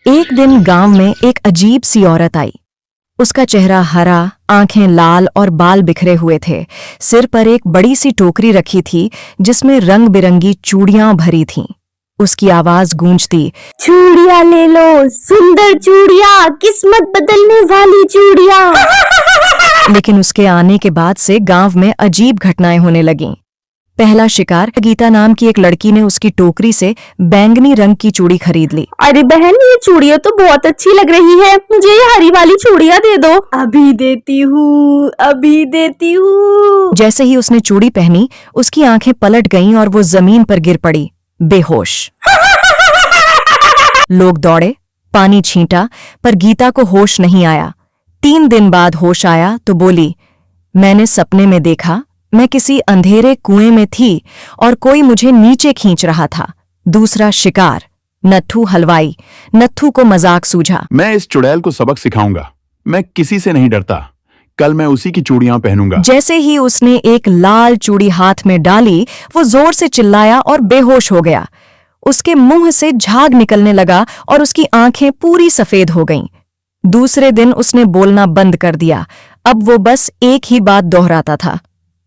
एक दिन गांव में एक अजीब सी औरत आई। उसका चेहरा हरा, आंखें लाल और बाल बिखरे हुए थे। सिर पर एक बड़ी सी टोकरी रखी थी जिसमें रंग बिरंगी चूड़ियां भरी थीं। उसकी आवाज गूंजती, चूड़ियां ले लो, सुंदर चूड़ियां, किस्मत बदलने वाली चूड़ियां। लेकिन उसके आने के बाद से गांव में अजीब घटनाएं होने लगीं। पहला शिकार, गीता नाम की एक लड़की ने उसकी टोकरी से बैंगनी रंग की चूड़ी खरीद ली। अरे बहन, ये चूड़ियां तो बहुत अच्छी लग रही है, मुझे ये हरी वाली चूड़ियां दे दो। अभी देती हूँ, अभी देती हूँ। जैसे ही उसने चूड़ी पहनी, उसकी आंखें पलट गईं और वो जमीन पर गिर पड़ी, बेहोश। लोग दौड़े, पानी छींटा, पर गीता को होश नहीं आया। 3 दिन बाद होश आया तो बोली, मैंने सपने में देखा मैं किसी अंधेरे कुएं में थी और कोई मुझे नीचे खींच रहा था। दूसरा शिकार, नत्थू हलवाई। नत्थू को मजाक सूझा, मैं इस चुड़ैल को सबक सिखाऊंगा। मैं किसी से नहीं डरता। कल मैं उसी की चूड़ियां पहनूंगा। जैसे ही उसने एक लाल चूड़ी हाथ में डाली, वो जोर से चिल्लाया और बेहोश हो गया। उसके मुंह से झाग निकलने लगा और उसकी आंखें पूरी सफेद हो गईं। दूसरे दिन उसने बोलना बंद कर दिया। अब वो बस एक ही बात दोहराता था,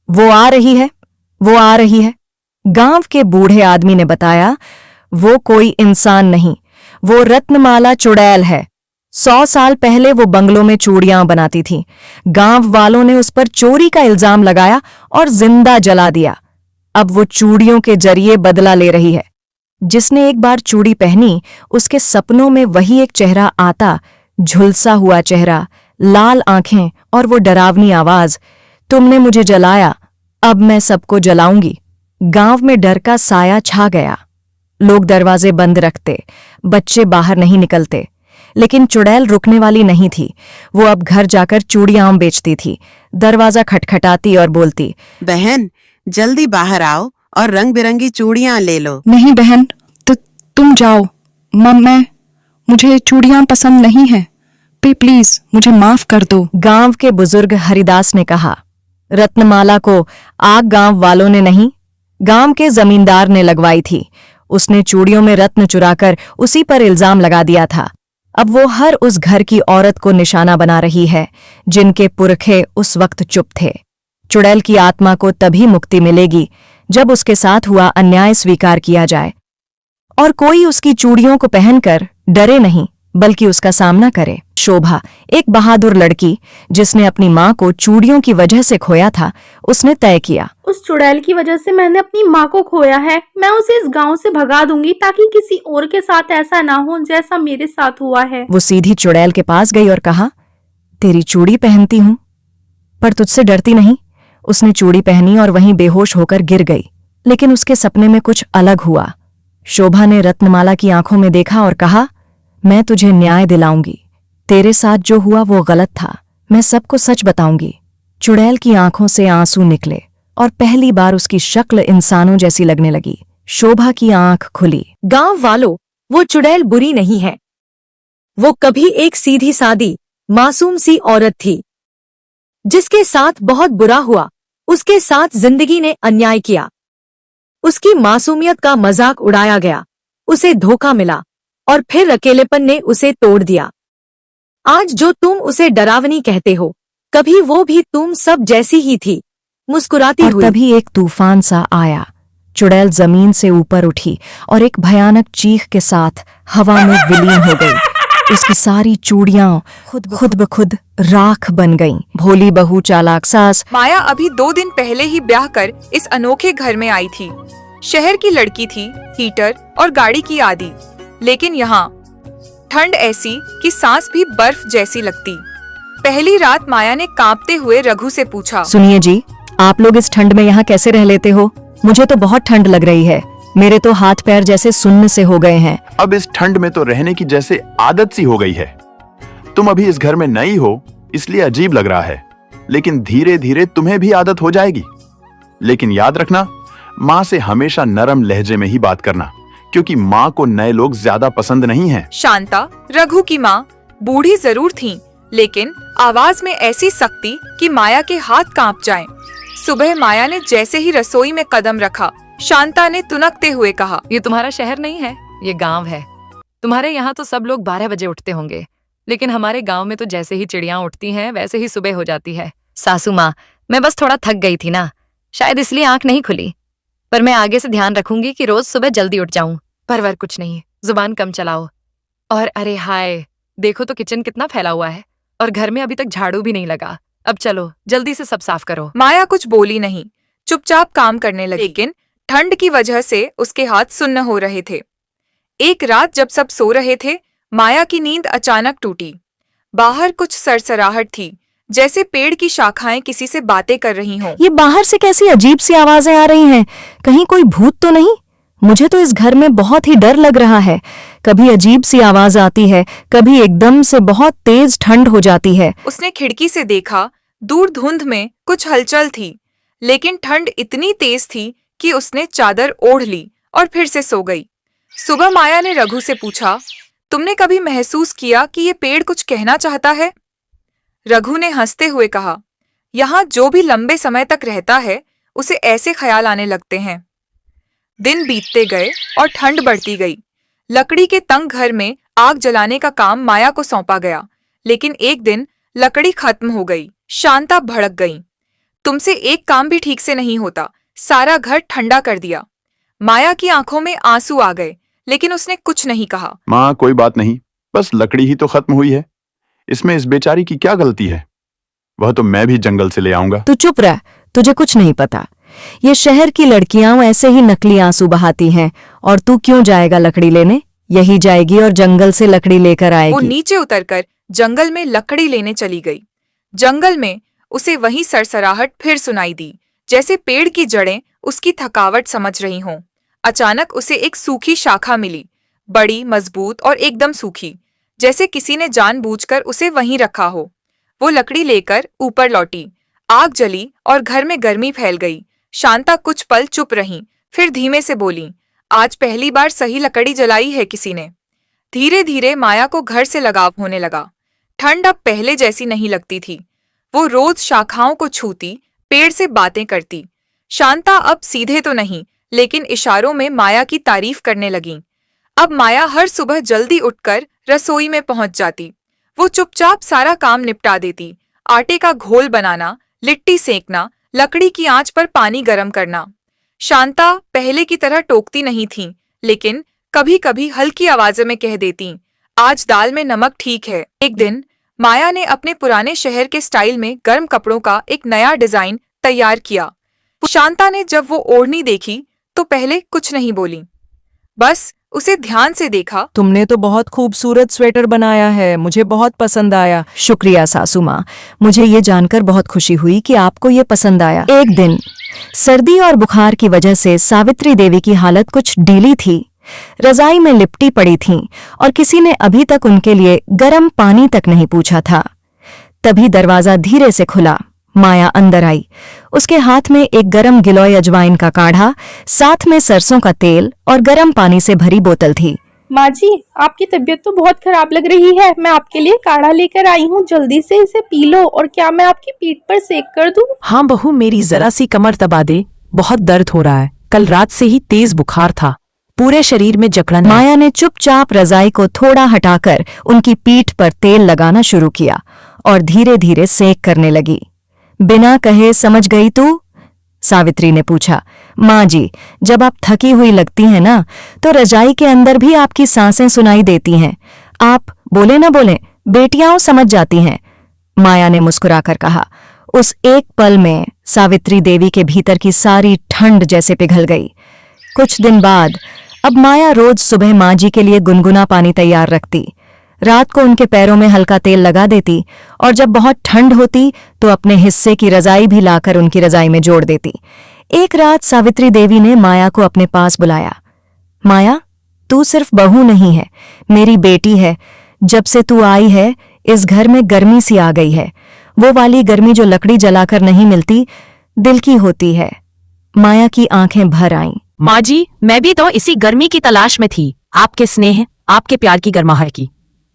वो आ रही है, वो आ रही है। गांव के बूढ़े आदमी ने बताया, वो कोई इंसान नहीं, वो रत्नमाला चुड़ैल है। 100 साल पहले वो बंगलों में चूड़ियां बनाती थी। गांव वालों ने उस पर चोरी का इल्जाम लगाया और जिंदा जला दिया। अब वो चूड़ियों के जरिए बदला ले रही है। जिसने एक बार चूड़ी पहनी, उसके सपनों में वही एक चेहरा आता, झुलसा हुआ चेहरा, लाल आंखें और वो डरावनी आवाज, तुमने मुझे जलाया, अब मैं सबको जलाऊंगी। गांव में डर का साया छा गया। लोग दरवाजे बंद रखते, बच्चे बाहर नहीं निकलते। लेकिन चुड़ैल रुकने वाली नहीं थी। वो अब घर जाकर चूड़ियां बेचती थी। दरवाजा खटखटाती और बोलती, बहन, जल्दी बाहर आओ और रंग बिरंगी चूड़ियां ले लो। नहीं बहन, तुम जाओ। मुझे चूड़ियां पसंद नहीं है। प्लीज मुझे माफ कर दो। गांव के बुजुर्ग हरिदास ने कहा, रत्नमाला को आग गांव वालों ने नहीं, गांव के जमींदार ने लगवाई थी। उसने चूड़ियों में रत्न चुराकर उसी पर इल्जाम लगा दिया था। अब वो हर उस घर की औरत को निशाना बना रही है जिनके पुरखे उस वक्त चुप थे। चुड़ैल की आत्मा को तभी मुक्ति मिलेगी जब उसके साथ हुआ अन्याय स्वीकार किया जाए और कोई उसकी चूड़ियों को पहनकर डरे नहीं, बल्कि उसका सामना करे। शोभा, एक बहादुर लड़की जिसने अपनी माँ को चूड़ियों की वजह से खोया था, उसने तय किया, उस चुड़ैल की वजह से मैंने अपनी माँ को खोया है। मैं उसे इस गांव से भगा दूंगी ताकि किसी और के साथ ऐसा ना हो जैसा मेरे साथ हुआ है। वो सीधी चुड़ैल के पास गई और कहा, तेरी चूड़ी पहनती हूं, पर तुझसे डरती नहीं। उसने चूड़ी पहनी और वहीं बेहोश होकर गिर गई। लेकिन उसके सपने में कुछ अलग हुआ। शोभा ने रत्नमाला की आंखों में देखा और कहा, मैं तुझे न्याय दिलाऊंगी। तेरे साथ जो हुआ वो गलत था, मैं सबको सच बताऊंगी। चुड़ैल की आंखों से आंसू निकले और पहली बार उसकी शक्ल इंसानों जैसी लगने लगी। शोभा की आंख खुली। गांव वालों, वो चुड़ैल बुरी नहीं है। वो कभी एक सीधी सादी, मासूम सी औरत थी। जिसके साथ बहुत बुरा हुआ, उसके साथ जिंदगी ने अन्याय किया। उसकी मासूमियत का मजाक उड़ाया गया, उसे धोखा मिला और फिर अकेलेपन ने उसे तोड़ दिया। आज जो तुम उसे डरावनी कहते हो, कभी वो भी तुम सब जैसी ही थी, मुस्कुराती और हुई। तभी एक तूफान सा आया। चुड़ैल जमीन से ऊपर उठी और एक भयानक चीख के साथ हवा में विलीन हो गई। उसकी सारी चूड़ियां खुद ब खुद राख बन गईं। भोली बहू, चालाक सास। माया अभी 2 दिन पहले ही ब्याह कर इस अनोखे घर में आई थी। शहर की लड़की थी, हीटर और गाड़ी की आदी। लेकिन यहाँ ठंड ऐसी कि सांस भी बर्फ जैसी लगती। पहली रात माया ने कांपते हुए रघु से पूछा, सुनिए जी, आप लोग इस ठंड में यहाँ कैसे रह लेते हो? मुझे तो बहुत ठंड लग रही है। मेरे तो हाथ पैर जैसे सुन्न से हो गए हैं। अब इस ठंड में तो रहने की जैसे आदत सी हो गई है। तुम अभी इस घर में नई हो, इसलिए अजीब लग रहा है, लेकिन धीरे धीरे तुम्हें भी आदत हो जाएगी। लेकिन याद रखना, माँ से हमेशा नरम लहजे में ही बात करना, क्योंकि माँ को नए लोग ज्यादा पसंद नहीं हैं। शांता, रघु की माँ, बूढ़ी जरूर थीं, लेकिन आवाज में ऐसी सख्ती कि माया के हाथ कांप जाएं। सुबह माया ने जैसे ही रसोई में कदम रखा, शांता ने तुनकते हुए कहा, ये तुम्हारा शहर नहीं है, ये गांव है। तुम्हारे यहाँ तो सब लोग 12 बजे उठते होंगे, लेकिन हमारे गांव में तो जैसे ही चिड़ियां उठती हैं वैसे ही सुबह हो जाती है। सासू माँ, मैं बस थोड़ा थक गई थी ना, शायद इसलिए आंख नहीं खुली। पर मैं आगे से ध्यान रखूंगी कि रोज सुबह जल्दी उठ जाऊं। परवर कुछ नहीं, जुबान कम चलाओ। और अरे हाय, देखो तो किचन कितना फैला हुआ है और घर में अभी तक झाड़ू भी नहीं लगा। अब चलो जल्दी से सब साफ करो। माया कुछ बोली नहीं, चुपचाप काम करने लगी, लेकिन ठंड की वजह से उसके हाथ सुन्न हो रहे थे। एक रात जब सब सो रहे थे, माया की नींद अचानक टूटी। बाहर कुछ सरसराहट थी, जैसे पेड़ की शाखाएं किसी से बातें कर रही हों। ये बाहर से कैसी अजीब सी आवाजें आ रही हैं? कहीं कोई भूत तो नहीं? मुझे तो इस घर में बहुत ही डर लग रहा है। कभी अजीब सी आवाज आती है, कभी एकदम से बहुत तेज ठंड हो जाती है। उसने खिड़की से देखा, दूर धुंध में कुछ हलचल थी, लेकिन ठंड इतनी तेज थी कि उसने चादर ओढ़ ली और फिर से सो गई। सुबह माया ने रघु से पूछा, तुमने कभी महसूस किया कि ये पेड़ कुछ कहना चाहता है? रघु ने हंसते हुए कहा, यहाँ जो भी लंबे समय तक रहता है उसे ऐसे ख्याल आने लगते हैं। दिन बीतते गए और ठंड बढ़ती गई। लकड़ी के तंग घर में आग जलाने का काम माया को सौंपा गया, लेकिन एक दिन लकड़ी खत्म हो गई। शांता भड़क गई, तुमसे एक काम भी ठीक से नहीं होता, सारा घर ठंडा कर दिया। माया की आंखों में आंसू आ गए, लेकिन उसने कुछ नहीं कहा। माँ, कोई बात नहीं, बस लकड़ी ही तो खत्म हुई है, इसमें इस बेचारी की क्या गलती है? वह तो मैं भी जंगल से ले आऊंगा। तू चुप रह, तुझे कुछ नहीं पता। ये शहर की लड़कियां ऐसे ही नकली आंसू बहाती हैं, और तू क्यों जाएगा लकड़ी लेने? यही जाएगी और जंगल से लकड़ी लेकर वो आएगी। नीचे उतरकर जंगल में लकड़ी लेने चली गई। जंगल में उसे वही सरसराहट फिर सुनाई दी, जैसे पेड़ की जड़ें उसकी थकावट समझ रही हों। अचानक उसे एक सूखी शाखा मिली, बड़ी, मजबूत और एकदम सूखी, जैसे किसी ने जानबूझकर उसे वहीं रखा हो। वो लकड़ी लेकर ऊपर लौटी। आग जली और घर में गर्मी फैल गई। शांता कुछ पल चुप रही, फिर धीमे से बोली, आज पहली बार सही लकड़ी जलाई है किसी ने। धीरे धीरे माया को घर से लगाव होने लगा। ठंड अब पहले जैसी नहीं लगती थी। वो रोज शाखाओं को छूती, पेड़ से बातें करती। शांता अब सीधे तो नहीं, लेकिन इशारों में माया की तारीफ करने लगी। अब माया हर सुबह जल्दी उठकर रसोई में पहुंच जाती। वो चुपचाप सारा काम निपटा देती। आटे का घोल बनाना, लिट्टी सेंकना, लकड़ी की आंच पर पानी गर्म करना। शांता पहले की तरह टोकती नहीं थी, लेकिन कभी कभी हल्की आवाज़ में कह देती, आज दाल में नमक ठीक है। एक दिन माया ने अपने पुराने शहर के स्टाइल में गर्म कपड़ों का एक नया डिजाइन तैयार किया। शांता ने जब वो ओढ़नी देखी तो पहले कुछ नहीं बोली, बस उसे ध्यान से देखा। तुमने तो बहुत खूबसूरत स्वेटर बनाया है, मुझे बहुत पसंद आया। शुक्रिया सासू माँ, मुझे ये जानकर बहुत खुशी हुई कि आपको ये पसंद आया। एक दिन सर्दी और बुखार की वजह से सावित्री देवी की हालत कुछ ढीली थी। रजाई में लिपटी पड़ी थीं और किसी ने अभी तक उनके लिए गर्म पानी तक नहीं पूछा था। तभी दरवाजा धीरे से खुला। माया अंदर आई। उसके हाथ में एक गरम गिलोय अजवाइन का काढ़ा, साथ में सरसों का तेल और गरम पानी से भरी बोतल थी। माँ जी, आपकी तबीयत तो बहुत खराब लग रही है, मैं आपके लिए काढ़ा लेकर आई हूँ, जल्दी से इसे पी लो। और क्या मैं आपकी पीठ पर सेक कर दूँ? हाँ बहू, मेरी जरा सी कमर दबा दे, बहुत दर्द हो रहा है। कल रात से ही तेज बुखार था, पूरे शरीर में जकड़न है। माया ने चुपचाप रजाई को थोड़ा हटाकर उनकी पीठ पर तेल लगाना शुरू किया और धीरे धीरे सेक करने लगी। बिना कहे समझ गई तू? सावित्री ने पूछा। माँ जी, जब आप थकी हुई लगती हैं ना, तो रजाई के अंदर भी आपकी सांसें सुनाई देती हैं। आप बोले न बोले, बेटियां समझ जाती हैं, माया ने मुस्कुराकर कहा। उस एक पल में सावित्री देवी के भीतर की सारी ठंड जैसे पिघल गई। कुछ दिन बाद अब माया रोज सुबह माँ जी के लिए गुनगुना पानी तैयार रखती, रात को उनके पैरों में हल्का तेल लगा देती और जब बहुत ठंड होती तो अपने हिस्से की रजाई भी लाकर उनकी रजाई में जोड़ देती। एक रात सावित्री देवी ने माया को अपने पास बुलाया। माया, तू सिर्फ बहू नहीं है, मेरी बेटी है। जब से तू आई है इस घर में गर्मी सी आ गई है, वो वाली गर्मी जो लकड़ी जलाकर नहीं मिलती, दिल की होती है। माया की आंखें भर आईं। माँ जी, मैं भी तो इसी गर्मी की तलाश में थी, आपके स्नेह, आपके प्यार की गर्माहट की।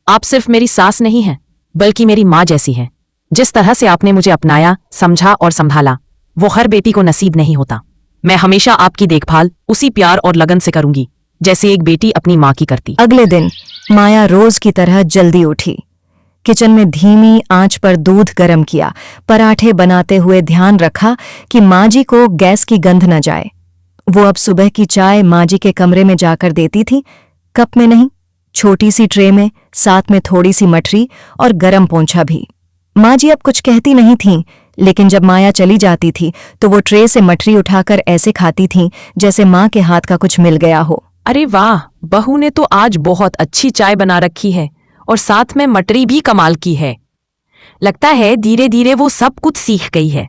आप सिर्फ मेरी सास नहीं हैं, बल्कि मेरी माँ जैसी हैं। जिस तरह से आपने मुझे अपनाया, समझा और संभाला, वो हर बेटी को नसीब नहीं होता। मैं हमेशा आपकी देखभाल उसी प्यार और लगन से करूंगी, जैसे एक बेटी अपनी माँ की करती। अगले दिन माया रोज की तरह जल्दी उठी। किचन में धीमी आंच पर दूध गर्म किया, पराठे बनाते हुए ध्यान रखा कि माँ जी को गैस की गंध न जाए। वो अब सुबह की चाय माँ जी के कमरे में जाकर देती थी, कप में नहीं, छोटी सी ट्रे में, साथ में थोड़ी सी मठरी और गरम पोंछा भी। माँ जी अब कुछ कहती नहीं थीं, लेकिन जब माया चली जाती थी तो वो ट्रे से मठरी उठाकर ऐसे खाती थीं जैसे माँ के हाथ का कुछ मिल गया हो। अरे वाह, बहू ने तो आज बहुत अच्छी चाय बना रखी है और साथ में मटरी भी कमाल की है। लगता है धीरे धीरे वो सब कुछ सीख गई है।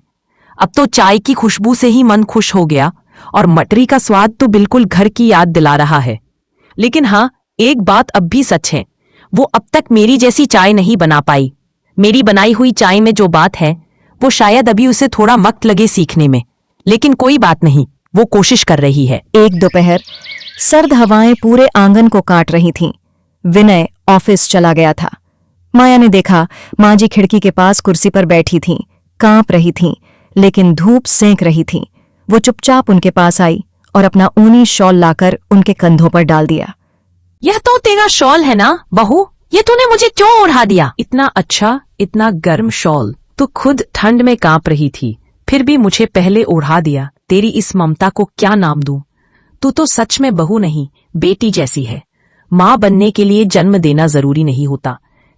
अब तो चाय की खुशबू से ही मन खुश हो गया और मटरी का स्वाद तो बिल्कुल घर की याद दिला रहा है। लेकिन हाँ, एक बात अब भी सच है, वो अब तक मेरी जैसी चाय नहीं बना पाई। मेरी बनाई हुई चाय में जो बात है वो शायद अभी उसे थोड़ा वक्त लगे सीखने में, लेकिन कोई बात नहीं, वो कोशिश कर रही है। एक दोपहर सर्द हवाएं पूरे आंगन को काट रही थीं। विनय ऑफिस चला गया था। माया ने देखा माँ जी खिड़की के पास कुर्सी पर बैठी थीं, कांप रही थीं, लेकिन धूप सेंक रही थीं। वो चुपचाप उनके पास आई और अपना ऊनी शॉल लाकर उनके कंधों पर डाल दिया। यह तो तेरा शॉल है ना बहू, ये तूने मुझे क्यों ओढ़ा दिया? इतना अच्छा, इतना गर्म शॉल। तू खुद ठंड में कांप रही थी, फिर भी मुझे पहले ओढ़ा दिया। तेरी इस ममता को क्या नाम दूं? तू तो सच में बहू नहीं, बेटी जैसी है। माँ बनने के लिए जन्म देना जरूरी नहीं होता।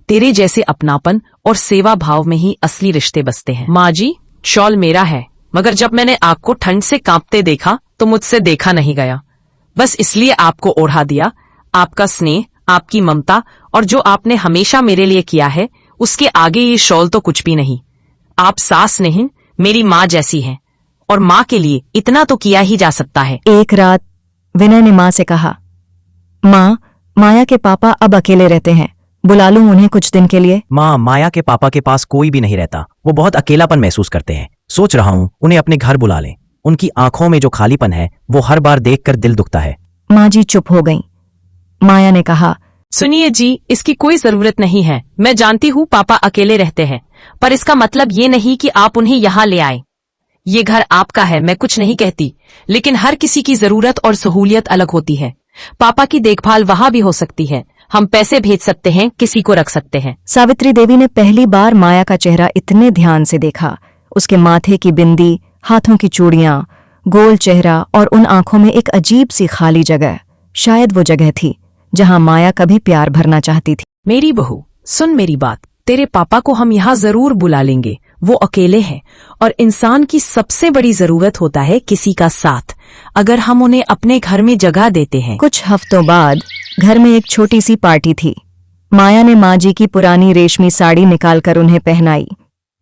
तेरे जैसे अपनापन और सेवा भाव में ही असली रिश्ते बसते हैं। माँ जी, शॉल मेरा है, मगर जब मैंने आपको ठंड से कांपते देखा तो मुझसे देखा नहीं गया, बस इसलिए आपको ओढ़ा दिया। आपका स्नेह, आपकी ममता और जो आपने हमेशा मेरे लिए किया है, उसके आगे ये शॉल तो कुछ भी नहीं। आप सास नहीं, मेरी माँ जैसी हैं, और माँ के लिए इतना तो किया ही जा सकता है। एक रात विनय ने माँ से कहा, माँ, माया के पापा अब अकेले रहते हैं, बुला लूं उन्हें कुछ दिन के लिए? माँ, माया के पापा के पास कोई भी नहीं रहता, वो बहुत अकेलापन महसूस करते हैं। सोच रहा हूँ उन्हें अपने घर बुला लें। उनकी आंखों में जो खालीपन है वो हर बार देखकर दिल दुखता है। माँ जी चुप हो गईं। माया ने कहा, सुनिए जी, इसकी कोई जरूरत नहीं है। मैं जानती हूँ पापा अकेले रहते हैं, पर इसका मतलब ये नहीं कि आप उन्हें यहाँ ले आए। ये घर आपका है, मैं कुछ नहीं कहती, लेकिन हर किसी की जरूरत और सहूलियत अलग होती है। पापा की देखभाल वहाँ भी हो सकती है। हम पैसे भेज सकते हैं, किसी को रख सकते हैं। सावित्री देवी ने पहली बार माया का चेहरा इतने ध्यान से देखा। उसके माथे की बिंदी, हाथों की चूड़ियां, गोल चेहरा और उन आंखों में एक अजीब सी खाली जगह। शायद वो जगह थी जहां माया कभी प्यार भरना चाहती थी। मेरी बहू, सुन मेरी बात। तेरे पापा को हम यहाँ जरूर बुला लेंगे। वो अकेले हैं और इंसान की सबसे बड़ी जरूरत होता है किसी का साथ। अगर हम उन्हें अपने घर में जगह देते हैं। कुछ हफ्तों बाद घर में एक छोटी सी पार्टी थी। माया ने माँ जी की पुरानी रेशमी साड़ी निकालकर उन्हें पहनाई।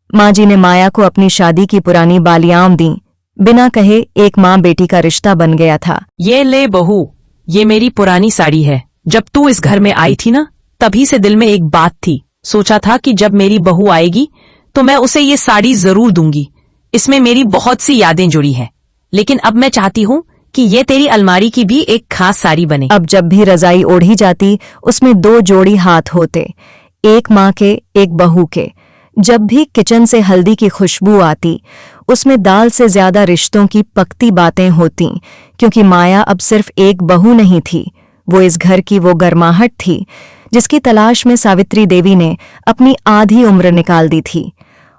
माँ जी ने माया को अपनी शादी की पुरानी बालियां दी। बिना कहे एक माँ बेटी का रिश्ता बन गया था। ये ले बहू, ये मेरी पुरानी साड़ी है। जब तू इस घर में आई थी ना, तभी से दिल में एक बात थी। सोचा था कि जब मेरी बहू आएगी तो मैं उसे ये साड़ी जरूर दूंगी। इसमें मेरी बहुत सी यादें जुड़ी हैं, लेकिन अब मैं चाहती हूँ कि ये तेरी अलमारी की भी एक खास साड़ी बने। अब जब भी रजाई ओढ़ी जाती, उसमें 2 जोड़ी हाथ होते, एक माँ के, एक बहू के। जब भी किचन से हल्दी की खुशबू आती, उसमें दाल से ज्यादा रिश्तों की पकती बातें होतीं, क्योंकि माया अब सिर्फ एक बहू नहीं थी, वो इस घर की वो गर्माहट थी जिसकी तलाश में सावित्री देवी ने अपनी आधी उम्र निकाल दी थी।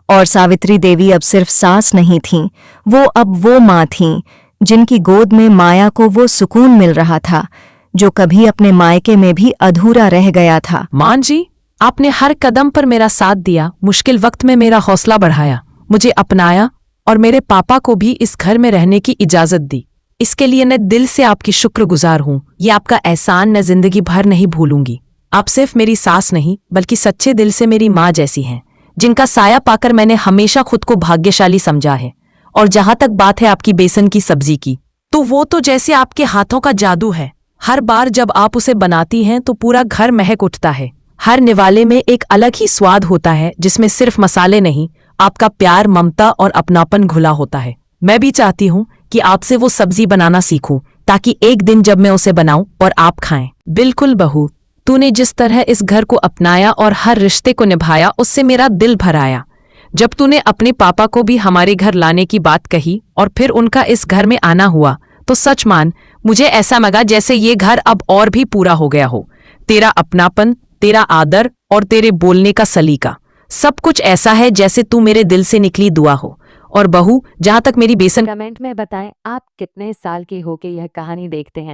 और सावित्री देवी अब सिर्फ सास नहीं थीं, वो अब वो माँ थीं जिनकी गोद में माया को वो सुकून मिल रहा था जो कभी अपने मायके में भी अधूरा रह गया था। मां जी, आपने हर कदम पर मेरा साथ दिया, मुश्किल वक्त में मेरा हौसला बढ़ाया, मुझे अपनाया और मेरे पापा को भी इस घर में रहने की इजाजत दी। इसके लिए मैं दिल से आपकी शुक्रगुजार हूँ। ये आपका एहसान मैं जिंदगी भर नहीं भूलूंगी। आप सिर्फ मेरी सास नहीं, बल्कि सच्चे दिल से मेरी माँ जैसी हैं, जिनका साया पाकर मैंने हमेशा खुद को भाग्यशाली समझा है। और जहां तक बात है आपकी बेसन की सब्जी की, तो वो तो जैसे आपके हाथों का जादू है। हर बार जब आप उसे बनाती हैं तो पूरा घर महक उठता है। हर निवाले में एक अलग ही स्वाद होता है, जिसमें सिर्फ मसाले नहीं, आपका प्यार, ममता और अपनापन घुला होता है। मैं भी चाहती हूँ कि आपसे वो सब्जी बनाना सीखूं, ताकि एक दिन जब मैं उसे बनाऊं और आप खाएं। बिल्कुल बहू, तूने जिस तरह इस घर को अपनाया और हर रिश्ते को निभाया, उससे मेरा दिल भर आया। जब तूने अपने पापा को भी हमारे घर लाने की बात कही और फिर उनका इस घर में आना हुआ, तो सच मान मुझे ऐसा लगा जैसे ये घर अब और भी पूरा हो गया हो। तेरा अपनापन, तेरा आदर और तेरे बोलने का सलीका, सब कुछ ऐसा है जैसे तू मेरे दिल से निकली दुआ हो। और बहू, जहां तक मेरी बेसन कमेंट में बताएं आप कितने साल की होके यह कहानी देखते हैं।